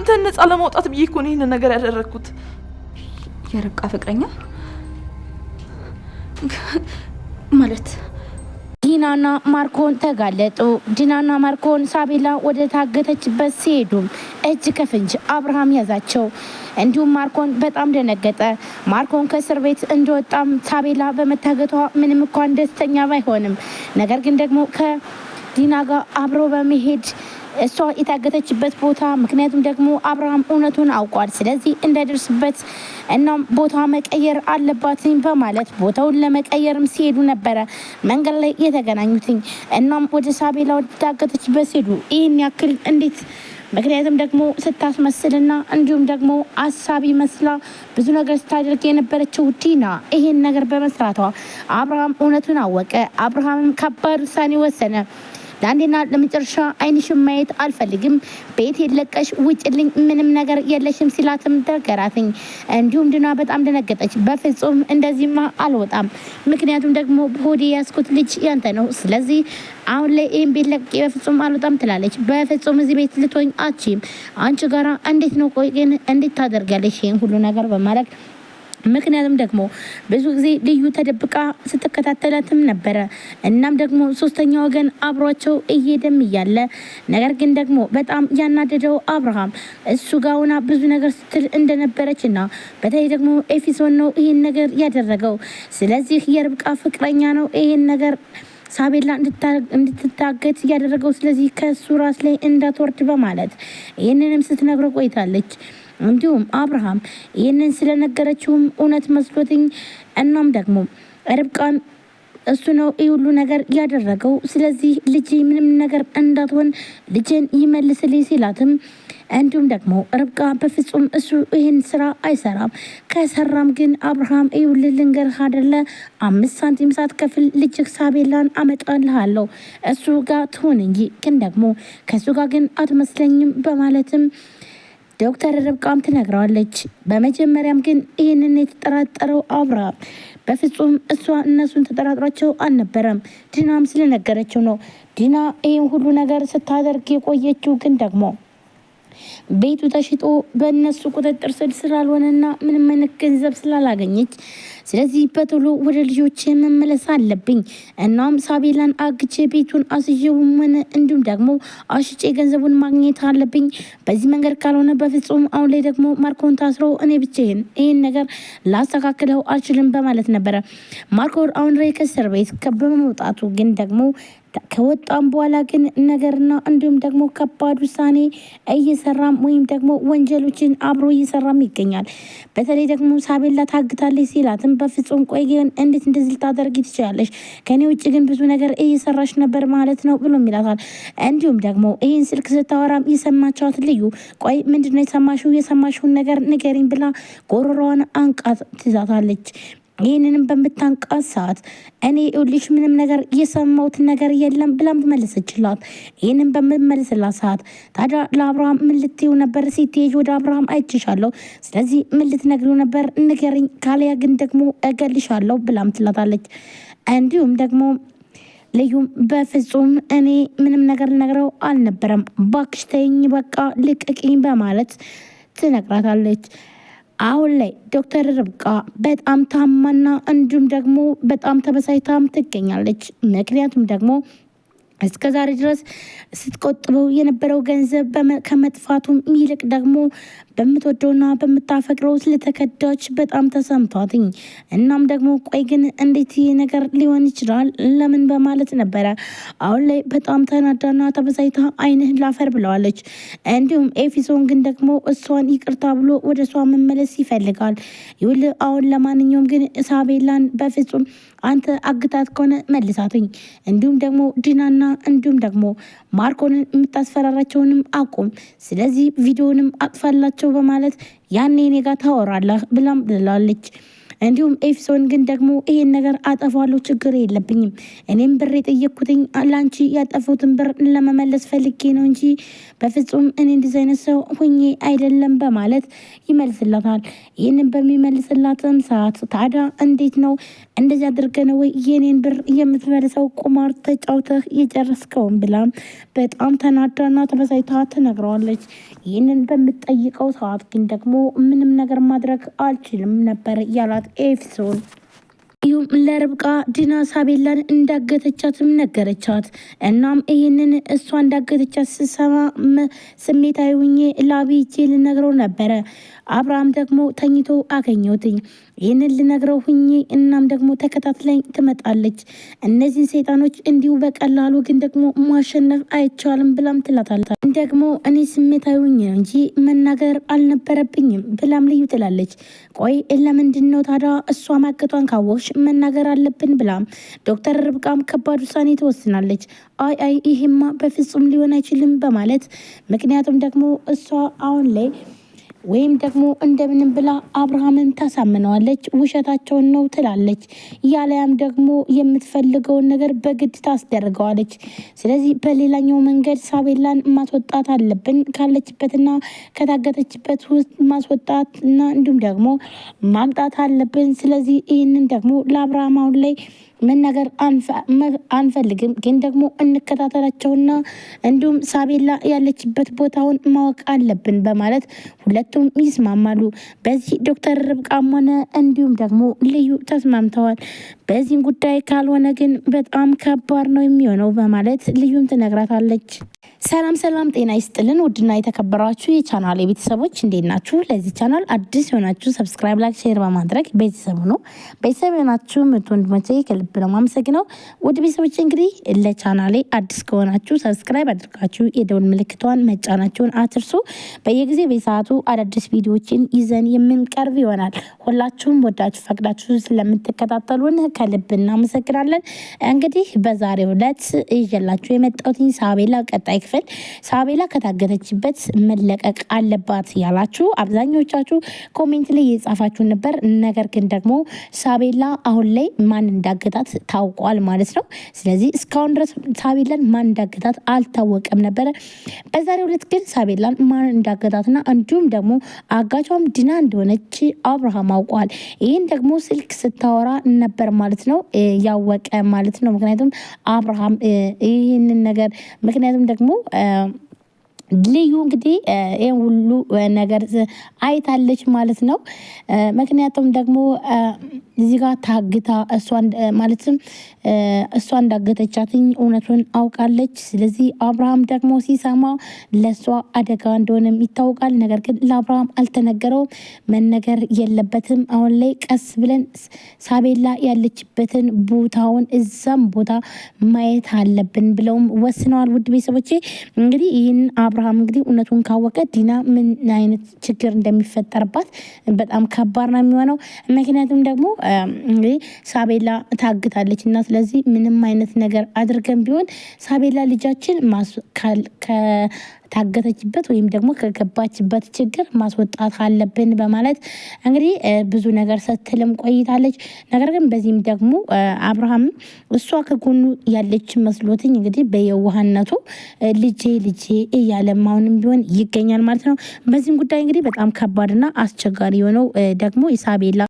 ካንተ ነፃ ለማውጣት ብዬ እኮ ነው ይሄን ነገር ያደረኩት። የርብቃ ፍቅረኛ ማለት ዲናና ማርኮን ተጋለጡ። ዲናና ማርኮን ሳቤላ ወደ ታገተችበት ሲሄዱ እጅ ከፍንጅ አብርሃም ያዛቸው። እንዲሁም ማርኮን በጣም ደነገጠ። ማርኮን ከእስር ቤት እንደወጣም ሳቤላ በመታገቷ ምንም እንኳን ደስተኛ ባይሆንም ነገር ግን ደግሞ ከዲና ጋር አብሮ በመሄድ እሷ የታገተችበት ቦታ ምክንያቱም ደግሞ አብርሃም እውነቱን አውቋል። ስለዚህ እንዳይደርስበት እናም ቦታ መቀየር አለባትኝ በማለት ቦታውን ለመቀየርም ሲሄዱ ነበረ መንገድ ላይ የተገናኙትኝ። እናም ወደ ሳቤላ ወደ ታገተችበት ሲሄዱ ይህን ያክል እንዴት ምክንያቱም ደግሞ ስታስመስልና እንዲሁም ደግሞ አሳቢ መስላ ብዙ ነገር ስታደርግ የነበረችው ዲና ይሄን ነገር በመስራቷ አብርሃም እውነቱን አወቀ። አብርሃምም ከባድ ውሳኔ ወሰነ። ለአንዴና ለመጨረሻ አይንሽም ማየት አልፈልግም፣ ቤት የለቀሽ ውጭልኝ፣ ምንም ነገር የለሽም ሲላትም ተገራትኝ። እንዲሁም ዲና በጣም ደነገጠች። በፍጹም እንደዚህማ አልወጣም፣ ምክንያቱም ደግሞ በሆዴ ያስኩት ልጅ ያንተ ነው። ስለዚህ አሁን ላይ ይህን ቤት ለቅቄ በፍጹም አልወጣም ትላለች። በፍጹም እዚህ ቤት ልትሆኝ አትችይም፣ አንቺ ጋራ እንዴት ነው ቆይ ግን እንዴት ታደርጋለሽ ይህን ሁሉ ነገር በማለት ምክንያቱም ደግሞ ብዙ ጊዜ ልዩ ተደብቃ ስትከታተላትም ነበረ። እናም ደግሞ ሶስተኛ ወገን አብሯቸው እየደም እያለ ነገር ግን ደግሞ በጣም ያናደደው አብርሃም እሱ ጋውና ብዙ ነገር ስትል እንደነበረችና በተለይ ደግሞ ኤፊሶን ነው ይሄን ነገር ያደረገው። ስለዚህ የርብቃ ፍቅረኛ ነው ይሄን ነገር ሳቤላ እንድትታገት ያደረገው። ስለዚህ ከሱ ራስ ላይ እንዳትወርድ በማለት ይህንንም ስትነግረው ቆይታለች። እንዲሁም አብርሃም ይህንን ስለነገረችውም እውነት መስሎትኝ እናም ደግሞ ርብቃን እሱ ነው ይህ ሁሉ ነገር ያደረገው። ስለዚህ ልጅ ምንም ነገር እንዳትሆን ልጅን ይመልስልኝ ሲላትም እንዲሁም ደግሞ ርብቃ በፍጹም እሱ ይህን ስራ አይሰራም፣ ከሰራም ግን አብርሃም ይኸውልህ ልንገርህ አይደለ 5 ሳንቲም ሳትከፍል ልጅህ ሳቤላን አመጣልሃለሁ እሱ ጋር ትሆን እንጂ ግን ደግሞ ከእሱ ጋር ግን አትመስለኝም በማለትም ዶክተር ርብቃም ትነግረዋለች። በመጀመሪያም ግን ይህንን የተጠራጠረው አብርሃም በፍጹም እሷ እነሱን ተጠራጥሯቸው አልነበረም፣ ዲናም ስለነገረችው ነው። ዲና ይህን ሁሉ ነገር ስታደርግ የቆየችው ግን ደግሞ ቤቱ ተሽጦ በእነሱ ቁጥጥር ስር ስላልሆነና ምንም አይነት ገንዘብ ስላላገኘች ስለዚህ በቶሎ ወደ ልጆች መመለስ አለብኝ፣ እናም ሳቤላን አግቼ ቤቱን አስዤውም ሆነ እንዲሁም ደግሞ አሽጬ ገንዘቡን ማግኘት አለብኝ። በዚህ መንገድ ካልሆነ በፍጹም አሁን ላይ ደግሞ ማርኮን ታስሮ እኔ ብቻዬን ይህን ነገር ላስተካክለው አልችልም በማለት ነበረ። ማርኮን አሁን ላይ ከእስር ቤት በመውጣቱ ግን ደግሞ ከወጣም በኋላ ግን ነገርና እንዲሁም ደግሞ ከባድ ውሳኔ እየሰራም ወይም ደግሞ ወንጀሎችን አብሮ እየሰራም ይገኛል። በተለይ ደግሞ ሳቤላ ታግታለች ሲላትም በፍጹም ቆይ ግን እንዴት እንደዚህ ልታደርጊ ትችላለሽ? ከኔ ውጭ ግን ብዙ ነገር እየሰራሽ ነበር ማለት ነው ብሎ ይላታል። እንዲሁም ደግሞ ይህን ስልክ ስታወራም የሰማቻት ልዩ ቆይ ምንድነው የሰማሽውን ነገር ንገሪኝ ብላ ጎሮሮዋን አንቃት ትዛታለች። ይህንንም በምታንቃት ሰዓት እኔ ይኸውልሽ ምንም ነገር የሰማሁት ነገር የለም ብላም ትመልሰችላት። ይህንን በምመልስላት ሰዓት ታዲያ ለአብርሃም ምን ልትይው ነበር? ስትሄጂ ወደ አብርሃም አይችሻለሁ፣ ስለዚህ ምን ልትነግሪው ነበር? ንገሪኝ፣ ካሊያ ግን ደግሞ እገልሻለሁ ብላም ትላታለች። እንዲሁም ደግሞ ልዩም በፍጹም እኔ ምንም ነገር ልነግረው አልነበረም፣ ባክሽ ተይኝ፣ በቃ ልቀቂኝ በማለት ትነግራታለች። አሁን ላይ ዶክተር ርብቃ በጣም ታማና እንዲሁም ደግሞ በጣም ተበሳይታም ትገኛለች። ምክንያቱም ደግሞ እስከ ዛሬ ድረስ ስትቆጥበው የነበረው ገንዘብ ከመጥፋቱም ይልቅ ደግሞ በምትወደውና በምታፈቅረው ስለተከዳች በጣም ተሰምቷትኝ። እናም ደግሞ ቆይ ግን እንዴት ይህ ነገር ሊሆን ይችላል ለምን በማለት ነበረ አሁን ላይ በጣም ተናዳና ተበሳይታ አይንህን ላፈር ብለዋለች። እንዲሁም ኤፊሶን ግን ደግሞ እሷን ይቅርታ ብሎ ወደ እሷ መመለስ ይፈልጋል። ይውል አሁን ለማንኛውም ግን ሳቤላን በፍጹም አንተ አግታት ከሆነ መልሳትኝ፣ እንዲሁም ደግሞ ዲናና እንዲሁም ደግሞ ማርኮንን የምታስፈራራቸውንም አቁም፣ ስለዚህ ቪዲዮንም አጥፋላቸው በማለት ያኔ እኔ ጋር ታወራለህ ብላም ብላለች። እንዲሁም ኤፍሶን ግን ደግሞ ይሄን ነገር አጠፋለሁ ችግር የለብኝም እኔም ብር የጠየቅኩትኝ ላንቺ ያጠፉትን ብር ለመመለስ ፈልጌ ነው እንጂ በፍጹም እኔ እንደዚህ አይነት ሰው ሆኜ አይደለም በማለት ይመልስላታል። ይህንን በሚመልስላትም ሰዓት ታዲያ እንዴት ነው እንደዚህ አድርገህ ነው ወይ የኔን ብር የምትመልሰው ቁማር ተጫውተህ የጨረስከውን ብላ በጣም ተናዳና ተበሳይታ ትነግረዋለች። ይህንን በምትጠይቀው ሰዓት ግን ደግሞ ምንም ነገር ማድረግ አልችልም ነበር ያላት ኤፍሶን። ይሁም ለርብቃ ዲና ሳቤላን እንዳገተቻትም ነገረቻት። እናም ይህንን እሷ እንዳገተቻት ስሰማ ስሜታዊ ሁኜ ላቢቼ ልነግረው ነበረ። አብርሃም ደግሞ ተኝቶ አገኘሁትኝ። ይህንን ልነግረው ሁኜ እናም ደግሞ ተከታትለኝ ትመጣለች። እነዚህን ሰይጣኖች እንዲሁ በቀላሉ ግን ደግሞ ማሸነፍ አይቻልም ብላም ትላታለች። ደግሞ እኔ ስሜታዊ ሁኜ ነው እንጂ መናገር አልነበረብኝም ብላም ልዩ ትላለች። ቆይ ለምንድን ነው ታዲያ እሷ ማገቷን ካወቅሽ መናገር አለብን ብላም ዶክተር ርብቃም ከባድ ውሳኔ ትወስናለች። አይ ይሄማ በፍጹም ሊሆን አይችልም በማለት ምክንያቱም ደግሞ እሷ አሁን ላይ ወይም ደግሞ እንደምንም ብላ አብርሃምን ታሳምነዋለች። ውሸታቸውን ነው ትላለች። ያለያም ደግሞ የምትፈልገውን ነገር በግድ ታስደርገዋለች። ስለዚህ በሌላኛው መንገድ ሳቤላን ማስወጣት አለብን ካለችበትና ከታገተችበት ውስጥ ማስወጣት እና እንዲሁም ደግሞ ማምጣት አለብን። ስለዚህ ይህንን ደግሞ ለአብርሃም አሁን ላይ መናገር አንፈልግም፣ ግን ደግሞ እንከታተላቸውና እንዲሁም ሳቤላ ያለችበት ቦታውን ማወቅ አለብን በማለት ሁለቱም ይስማማሉ። በዚህ ዶክተር ርብቃም ሆነ እንዲሁም ደግሞ ልዩ ተስማምተዋል። በዚህም ጉዳይ ካልሆነ ግን በጣም ከባድ ነው የሚሆነው በማለት ልዩም ትነግራታለች። ሰላም ጤና ይስጥልን ውድና የተከበራችሁ የቻናል ቤተሰቦች እንዴት ናችሁ? ለዚህ ቻናል አዲስ የሆናችሁ ሰብስክራይብ፣ ላይክ፣ ሼር በማድረግ ቤተሰቡ ነው። ቤተሰብ የሆናችሁ ወንድሞቼ ከልብ ነው የማመሰግነው። ውድ ቤተሰቦች እንግዲህ ለቻናሌ አዲስ ከሆናችሁ ሰብስክራይብ አድርጋችሁ የደውል ምልክቷን መጫናችሁን አትርሱ። በየጊዜ በሰዓቱ አዳዲስ ቪዲዮዎችን ይዘን የምንቀርብ ይሆናል። ሁላችሁም ወዳችሁ ፈቅዳችሁ ስለምትከታተሉን ከልብ እናመሰግናለን። እንግዲህ በዛሬው ዕለት ይዤላችሁ የመጣሁት ሳቤላ ቀጣይ ክፍል ሳቤላ ከታገተችበት መለቀቅ አለባት ያላችሁ አብዛኞቻችሁ ኮሜንት ላይ የጻፋችሁ ነበር። ነገር ግን ደግሞ ሳቤላ አሁን ላይ ማን እንዳገታት ታውቋል ማለት ነው። ስለዚህ እስካሁን ድረስ ሳቤላን ማን እንዳገታት አልታወቀም ነበረ። በዛሬው ዕለት ግን ሳቤላን ማን እንዳገታትና እንዲሁም ደግሞ አጋቿም ዲና እንደሆነች አብርሃም አውቋል። ይህን ደግሞ ስልክ ስታወራ ነበር ማለት ነው ያወቀ ማለት ነው። ምክንያቱም አብርሃም ይህንን ነገር ምክንያቱም ደግሞ ልዩ እንግዲህ ይሄን ሁሉ ነገር አይታለች ማለት ነው። ምክንያቱም ደግሞ እዚህ ጋር ታግታ እሷ እንዳገተቻትኝ እውነቱን አውቃለች። ስለዚህ አብርሃም ደግሞ ሲሰማ ለእሷ አደጋ እንደሆነም ይታወቃል። ነገር ግን ለአብርሃም አልተነገረውም፣ መነገር የለበትም። አሁን ላይ ቀስ ብለን ሳቤላ ያለችበትን ቦታውን እዛም ቦታ ማየት አለብን ብለውም ወስነዋል። ውድ ቤተሰቦቼ እንግዲህ ይህን አብርሃም እንግዲህ እውነቱን ካወቀ ዲና ምን አይነት ችግር እንደሚፈጠርባት በጣም ከባድ ነው የሚሆነው። ምክንያቱም ደግሞ እንግዲህ ሳቤላ ታግታለች እና ስለዚህ ምንም አይነት ነገር አድርገን ቢሆን ሳቤላ ልጃችን ታገተችበት ወይም ደግሞ ከገባችበት ችግር ማስወጣት አለብን በማለት እንግዲህ ብዙ ነገር ስትልም ቆይታለች። ነገር ግን በዚህም ደግሞ አብርሃም እሷ ከጎኑ ያለች መስሎትኝ እንግዲህ በየዋህነቱ ልጄ እያለማውንም ቢሆን ይገኛል ማለት ነው። በዚህም ጉዳይ እንግዲህ በጣም ከባድና አስቸጋሪ የሆነው ደግሞ የሳቤላ